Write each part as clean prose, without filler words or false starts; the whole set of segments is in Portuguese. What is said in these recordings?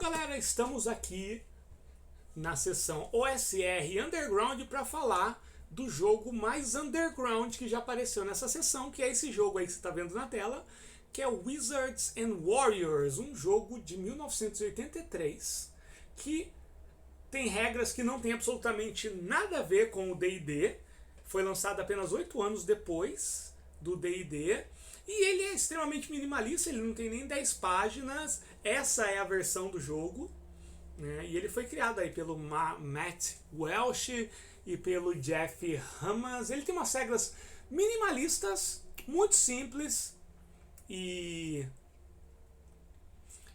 galera, estamos aqui na seção OSR Underground para falar do jogo mais underground que já apareceu nessa seção, que é esse jogo aí que você está vendo na tela, que é o Wizards and Warriors, um jogo de 1983 que tem regras que não tem absolutamente nada a ver com o D&D. Foi lançado apenas 8 anos depois do D&D. E ele é extremamente minimalista, ele não tem nem 10 páginas. Essa é a versão do jogo, né? E ele foi criado aí pelo Matt Welch e pelo Jeff Hammons. Ele tem umas regras minimalistas, muito simples. E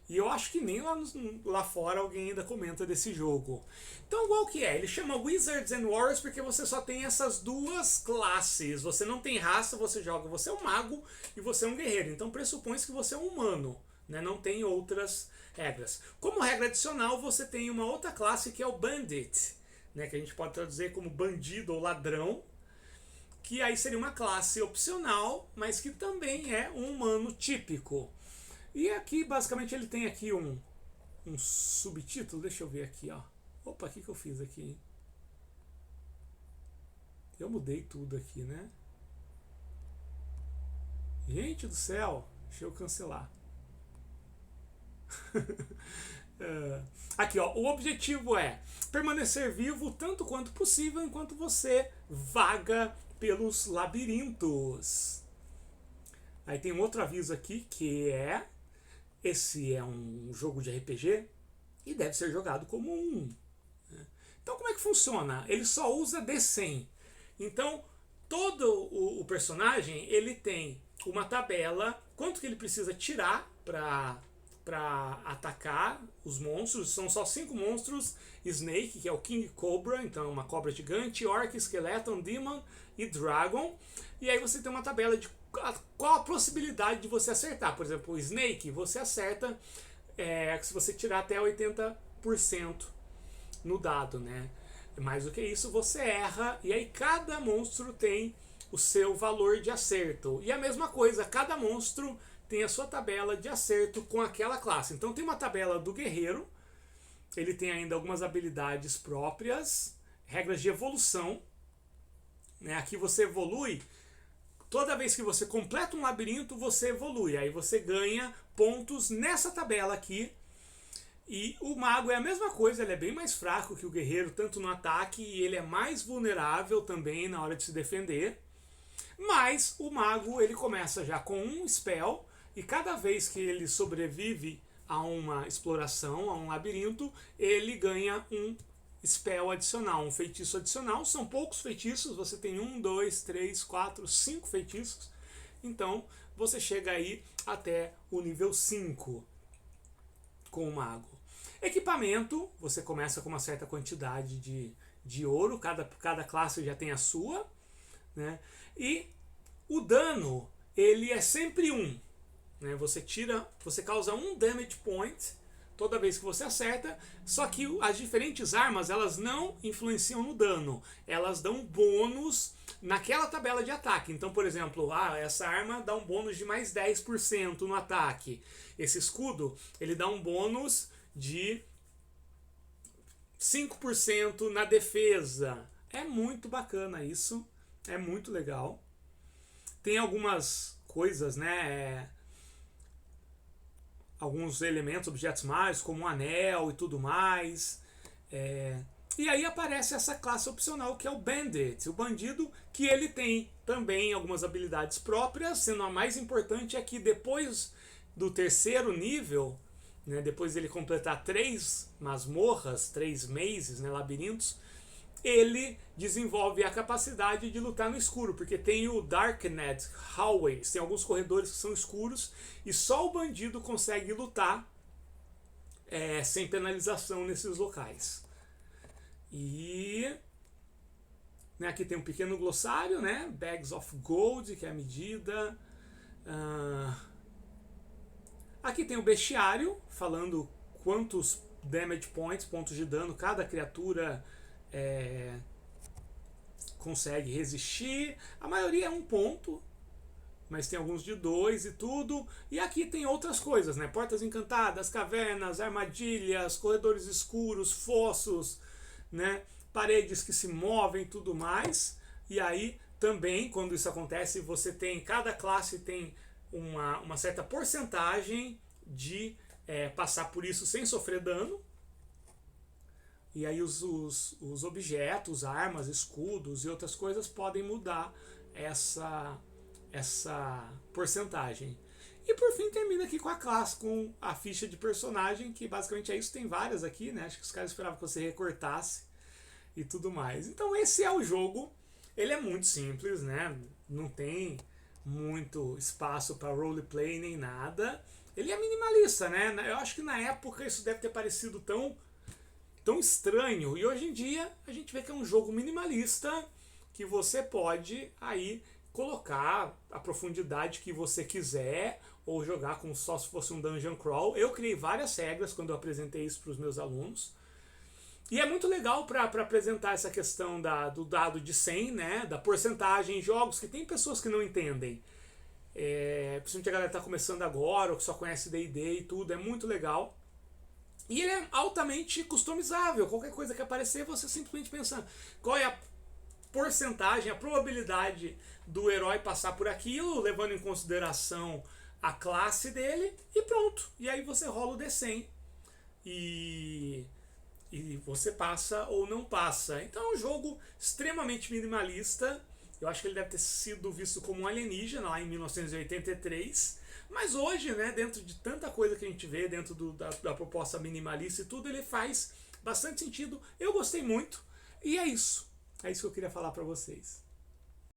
eu acho que nem lá fora alguém ainda comenta desse jogo. Então qual que é? Ele chama Wizards and Warriors porque você só tem essas duas classes. Você não tem raça, você é um mago e você é um guerreiro. Então pressupõe-se que você é um humano, né? Não tem outras regras. Como regra adicional, você tem uma outra classe que é o Bandit, né? Que a gente pode traduzir como bandido ou ladrão. Que aí seria uma classe opcional, mas que também é um humano típico. E aqui, basicamente, ele tem aqui um subtítulo. Deixa eu ver aqui, ó. Opa, o que eu fiz aqui? Eu mudei tudo aqui, né? Gente do céu, deixa eu cancelar. Aqui, ó. O objetivo é permanecer vivo tanto quanto possível enquanto você vaga pelos labirintos. Aí tem um outro aviso aqui que é: esse é um jogo de RPG e deve ser jogado como um. Então como é que funciona? Ele só usa D100. Então todo o personagem ele tem uma tabela, quanto que ele precisa tirar para atacar os monstros. São só 5 monstros: Snake, que é o King Cobra, então é uma cobra gigante, Orc, Skeleton, Demon e Dragon. E aí você tem uma tabela de qual a possibilidade de você acertar. Por exemplo, o Snake, você acerta se você tirar até 80% no dado, né? Mais do que isso, você erra. E aí cada monstro tem o seu valor de acerto. E a mesma coisa, cada monstro tem a sua tabela de acerto com aquela classe. Então tem uma tabela do guerreiro, ele tem ainda algumas habilidades próprias, regras de evolução, né? Aqui você evolui. Toda vez que você completa um labirinto, você evolui. Aí você ganha pontos nessa tabela aqui. E o mago é a mesma coisa, ele é bem mais fraco que o guerreiro, tanto no ataque, e ele é mais vulnerável também na hora de se defender. Mas o mago, ele começa já com um spell, e cada vez que ele sobrevive a uma exploração, a um labirinto, ele ganha um spell adicional, um feitiço adicional. São poucos feitiços, você tem 1, 2, 3, 4, 5 feitiços. Então você chega aí até o nível 5 com o mago. Equipamento, você começa com uma certa quantidade de ouro, cada classe já tem a sua, né? E o dano, ele é sempre 1, né? Você causa 1 damage point toda vez que você acerta, só que as diferentes armas, elas não influenciam no dano, elas dão bônus naquela tabela de ataque. Então, por exemplo, essa arma dá um bônus de mais 10% no ataque. Esse escudo, ele dá um bônus de 5% na defesa. É muito bacana isso, é muito legal. Tem algumas coisas, né? Alguns elementos, objetos mágicos, como um anel e tudo mais. E aí aparece essa classe opcional que é o Bandit, o bandido, que ele tem também algumas habilidades próprias, sendo a mais importante é que depois do terceiro nível, né, depois dele completar 3 masmorras, 3 mazes, né, labirintos, ele desenvolve a capacidade de lutar no escuro, porque tem o Darknet Hallways, tem alguns corredores que são escuros e só o bandido consegue lutar sem penalização nesses locais. E aqui tem um pequeno glossário, né? Bags of Gold, que é a medida. Aqui tem o bestiário, falando quantos damage points, pontos de dano, cada criatura consegue resistir. A maioria é 1 ponto, mas tem alguns de 2 e tudo. E aqui tem outras coisas, né? Portas encantadas, cavernas, armadilhas, corredores escuros, fossos, né? Paredes que se movem e tudo mais. E aí também, quando isso acontece, você tem, cada classe tem uma certa porcentagem de passar por isso sem sofrer dano. E aí os objetos, armas, escudos e outras coisas podem mudar essa porcentagem. E por fim termina aqui com a classe, com a ficha de personagem, que basicamente é isso, tem várias aqui, né? Acho que os caras esperavam que você recortasse e tudo mais. Então esse é o jogo, ele é muito simples, né? Não tem muito espaço para roleplay nem nada. Ele é minimalista, né? Eu acho que na época isso deve ter parecido tão estranho, e hoje em dia a gente vê que é um jogo minimalista que você pode aí colocar a profundidade que você quiser ou jogar como só se fosse um dungeon crawl. Eu criei várias regras quando eu apresentei isso para os meus alunos. E é muito legal para apresentar essa questão do dado de 100, né, da porcentagem em jogos, que tem pessoas que não entendem. Principalmente a galera que está começando agora, ou que só conhece D&D e tudo, é muito legal. E ele é altamente customizável. Qualquer coisa que aparecer, você simplesmente pensa qual é a porcentagem, a probabilidade do herói passar por aquilo, levando em consideração a classe dele, e pronto. E aí você rola o D100 e você passa ou não passa. Então é um jogo extremamente minimalista. Eu acho que ele deve ter sido visto como um alienígena lá em 1983. Mas hoje, né, dentro de tanta coisa que a gente vê, dentro da proposta minimalista e tudo, ele faz bastante sentido. Eu gostei muito. E é isso. É isso que eu queria falar para vocês.